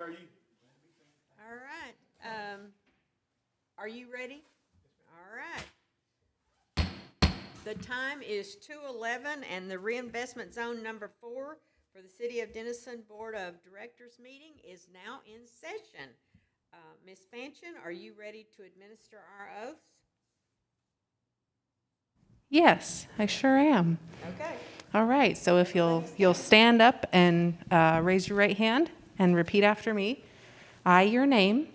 are you? All right. Are you ready? All right. The time is 2:11, and the reinvestment zone number 4 for the City of Denison Board of Directors meeting is now in session. Ms. Fanchen, are you ready to administer our oaths? Yes, I sure am. Okay. All right, so if you'll stand up and raise your right hand and repeat after me. I, your name,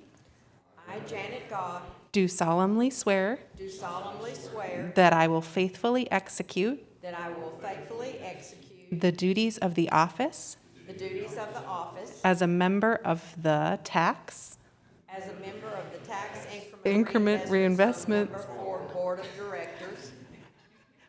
I, Janet God, do solemnly swear do solemnly swear that I will faithfully execute that I will faithfully execute the duties of the office the duties of the office as a member of the Tax as a member of the Tax Increment Reinvestment Reinvestment Zone Number 4 Board of Directors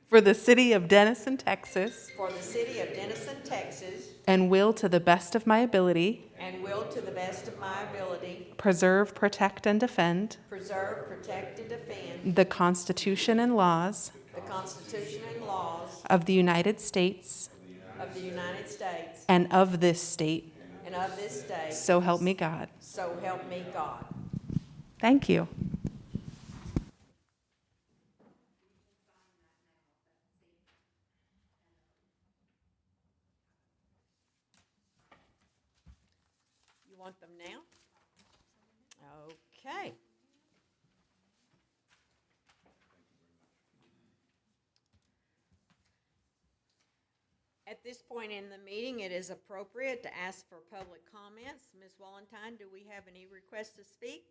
for the City of Denison, Texas, for the City of Denison, Texas, and will, to the best of my ability, and will, to the best of my ability, preserve, protect, and defend preserve, protect, and defend the Constitution and laws the Constitution and laws of the United States of the United States and of this state. and of this state. So help me God. So help me God. Thank you. You want them now? Okay. At this point in the meeting, it is appropriate to ask for public comments. Ms. Wallenstein, do we have any requests to speak?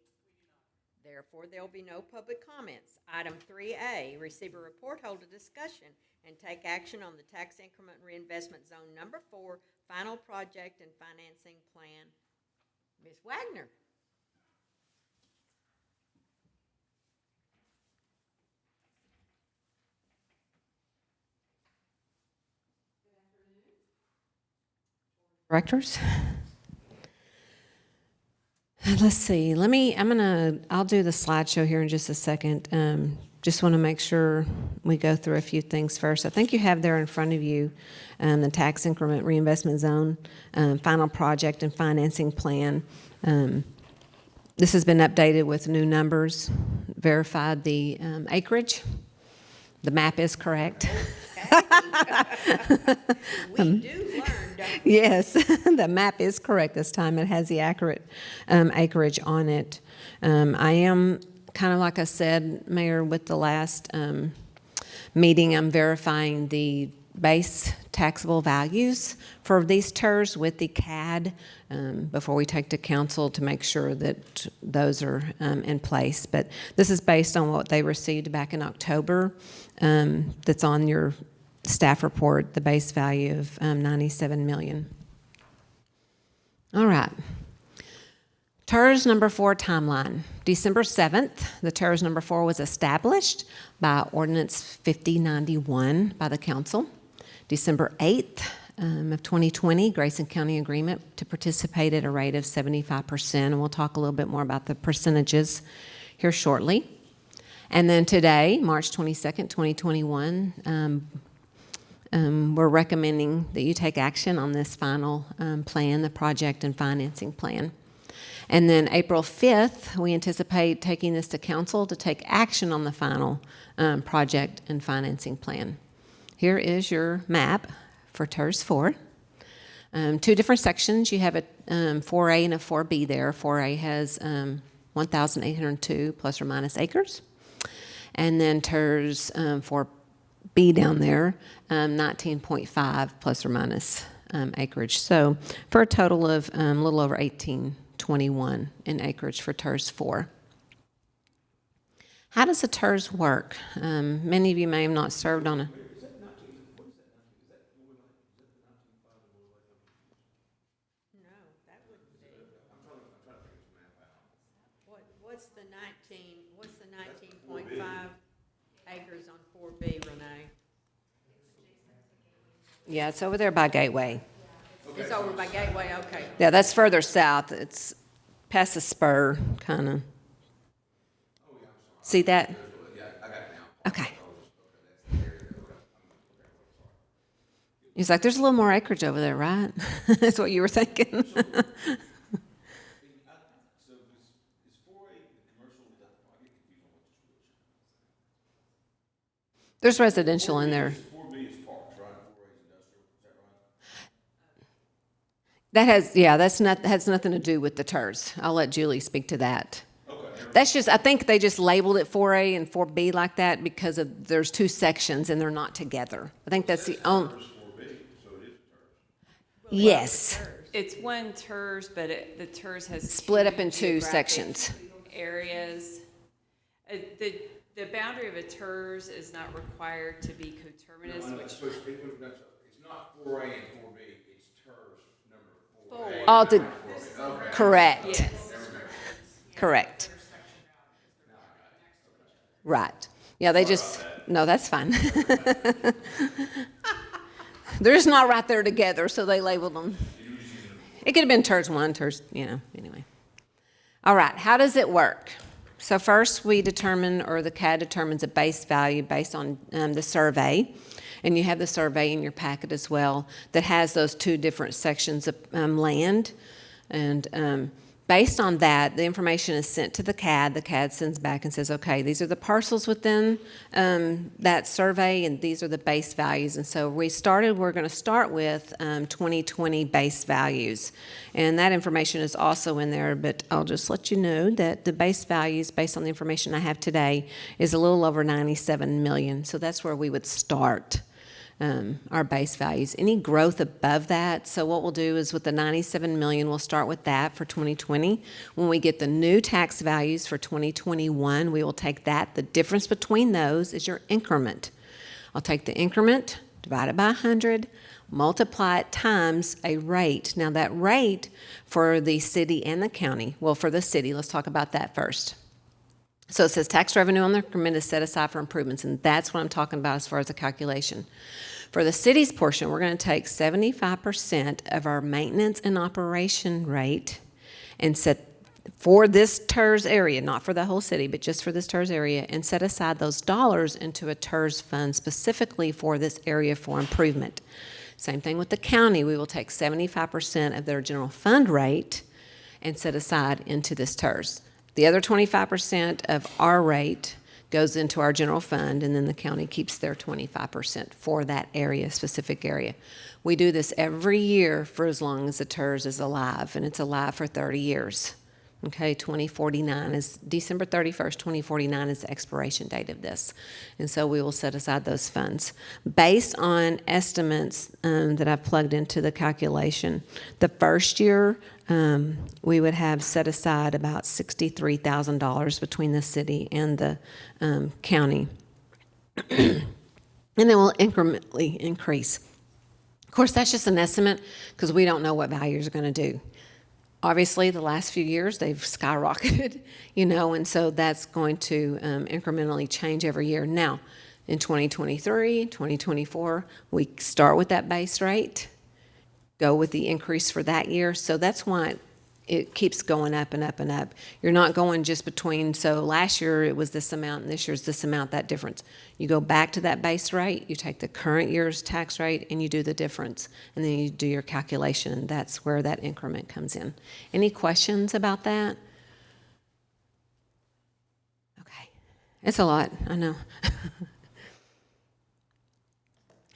Therefore, there will be no public comments. Item 3A, receive a report, hold a discussion, and take action on the Tax Increment Reinvestment Zone Number 4 Final Project and Financing Plan. Ms. Wagner. Directors. Let's see. I'll do the slideshow here in just a second. Just want to make sure we go through a few things first. I think you have there in front of you the Tax Increment Reinvestment Zone Final Project and Financing Plan. This has been updated with new numbers, verified the acreage. The map is correct. We do learn, don't we? Yes, the map is correct this time. It has the accurate acreage on it. I am, kind of like I said, Mayor, with the last meeting, I'm verifying the base taxable values for these TERs with the CAD before we take to council to make sure that those are in place. But this is based on what they received back in October. That's on your staff report, the base value of $97 million. All right. TERS number 4 timeline. December 7th, the TERS number 4 was established by Ordinance 5091 by the council. December 8th of 2020, Grayson County agreement to participate at a rate of 75%, and we'll talk a little bit more about the percentages here shortly. And then today, March 22nd, 2021, we're recommending that you take action on this final plan, the project and financing plan. And then April 5th, we anticipate taking this to council to take action on the final project and financing plan. Here is your map for TERS 4. Two different sections. You have a 4A and a 4B there. 4A has 1,802 plus or minus acres. And then TERS 4B down there, 19.5 plus or minus acreage. So for a total of a little over 1821 in acreage for TERS 4. How does a TERS work? Many of you may have not served on a... No, that wouldn't be. What's the 19.5 acres on 4B, Renee? Yeah, it's over there by Gateway. It's over by Gateway, okay. Yeah, that's further south. It's past the spur, kind of. See that? Okay. He's like, there's a little more acreage over there, right? That's what you were thinking. There's residential in there. 4B is parks, right? 4A is industrial, is that right? That has, yeah, has nothing to do with the TERS. I'll let Julie speak to that. That's just, I think they just labeled it 4A and 4B like that because there's two sections and they're not together. I think that's the only. TERS 4B, so it is TERS. Yes, It's one TERS, but the TERS has split two up in two geographic sections. areas. The boundary of a TERS is not required to be coterminous, No, which so it's not 4A and 4B, it's TERS number 4A. all to, Okay. correct, yes. correct. Right. Yeah, they just, no, that's fine. They're just not right there together, so they labeled them. It could have been TERS 1, TERS, anyway. All right, how does it work? So first we determine, or the CAD determines a base value based on the survey. And you have the survey in your packet as well that has those two different sections of land. And based on that, the information is sent to the CAD. The CAD sends back and says, okay, these are the parcels within that survey, and these are the base values. And so we're going to start with 2020 base values. And that information is also in there, but I'll just let you know that the base values, based on the information I have today, is a little over 97 million. So that's where we would start. Our base values. Any growth above that, so what we'll do is with the 97 million, we'll start with that for 2020. When we get the new tax values for 2021, we will take that. The difference between those is your increment. I'll take the increment, divide it by 100, multiply it times a rate. Now that rate for the city and the county, well, for the city, let's talk about that first. So it says tax revenue on the increment is set aside for improvements, and that's what I'm talking about as far as the calculation. For the city's portion, we're going to take 75% of our maintenance and operation rate and set for this TERS area, not for the whole city, but just for this TERS area, and set aside those dollars into a TERS fund specifically for this area for improvement. Same thing with the county. We will take 75% of their general fund rate and set aside into this TERS. The other 25% of our rate goes into our general fund, and then the county keeps their 25% for that area, specific area. We do this every year for as long as the TERS is alive, and it's alive for 30 years. Okay, 2049 is December 31st, 2049 is the expiration date of this. And so we will set aside those funds. Based on estimates that I've plugged into the calculation, the first year we would have set aside about $63,000 between the city and the county. And then we'll incrementally increase. Of course, that's just an estimate because we don't know what values are going to do. Obviously, the last few years, they've skyrocketed, and so that's going to incrementally change every year. Now, in 2023, 2024, we start with that base rate, go with the increase for that year. So that's why it keeps going up and up and up. You're not going just between, so last year it was this amount and this year's this amount, that difference. You go back to that base rate, you take the current year's tax rate and you do the difference. And then you do your calculation, and that's where that increment comes in. Any questions about that? Okay. It's a lot, I know.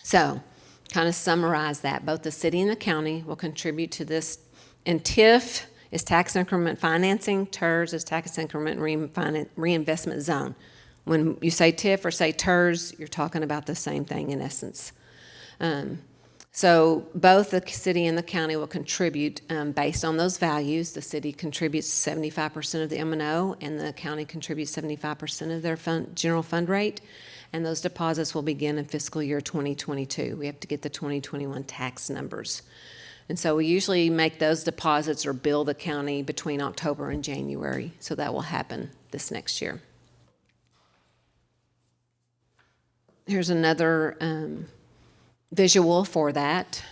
So, kind of summarize that. Both the city and the county will contribute to this, and TIF is tax increment financing, TERS is tax increment reinvestment zone. When you say TIF or say TERS, you're talking about the same thing in essence. So both the city and the county will contribute based on those values. The city contributes 75% of the M&O, and the county contributes 75% of their general fund rate. And those deposits will begin in fiscal year 2022. We have to get the 2021 tax numbers. And so we usually make those deposits or bill the county between October and January. So that will happen this next year. Here's another visual for that.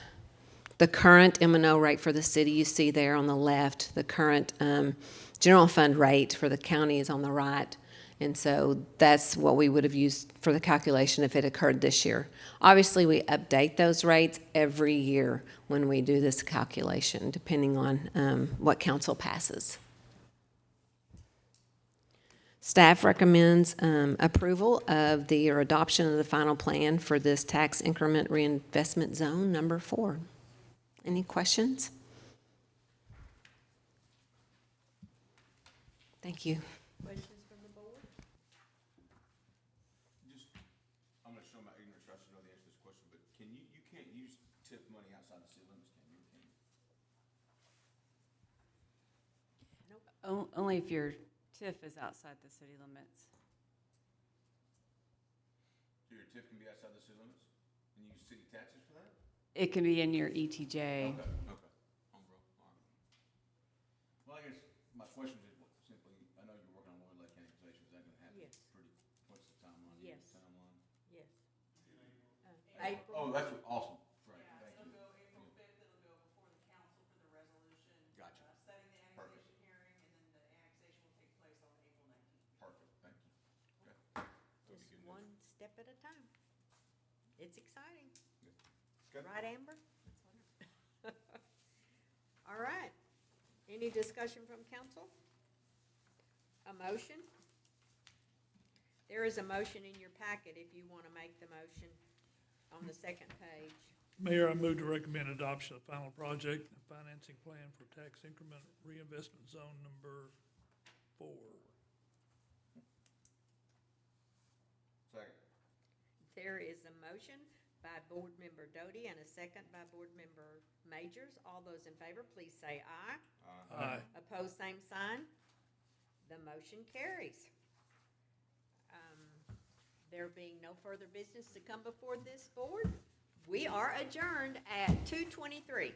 The current M&O rate for the city you see there on the left. The current general fund rate for the county is on the right. And so that's what we would have used for the calculation if it occurred this year. Obviously, we update those rates every year when we do this calculation, depending on what council passes. Staff recommends approval of or adoption of the final plan for this tax increment reinvestment zone number 4. Any questions? Thank you. Questions from the board? Just, I'm gonna show my ignorance, I should know the answer to this question, but you can't use TIF money outside the city limits, can you? Only if your TIF is outside the city limits. So your TIF can be outside the city limits, and you use city taxes for that? It can be in your ETJ. Okay, homegrown, all right. Well, I guess my question is simply, I know you're working on Lloyd Lake annexation, is that gonna happen? Yes. What's the timeline? Yes. Timeline? Yes. April. Oh, that's awesome, right, thank you. It'll go April 5th, it'll go before the council for the resolution. Gotcha. Setting the annexation hearing, and then the annexation will take place on April 19th. Perfect, thank you. Okay. Just one step at a time. It's exciting. Good. Right, Amber? All right. Any discussion from council? A motion? There is a motion in your packet if you want to make the motion on the second page. Mayor, I move to recommend adoption of final project and financing plan for tax increment reinvestment zone number 4. Second. There is a motion by Board Member Doty and a second by Board Member Majors. All those in favor, please say aye. Aye. Opposed, same sign. The motion carries. There being no further business to come before this board, we are adjourned at 2:23.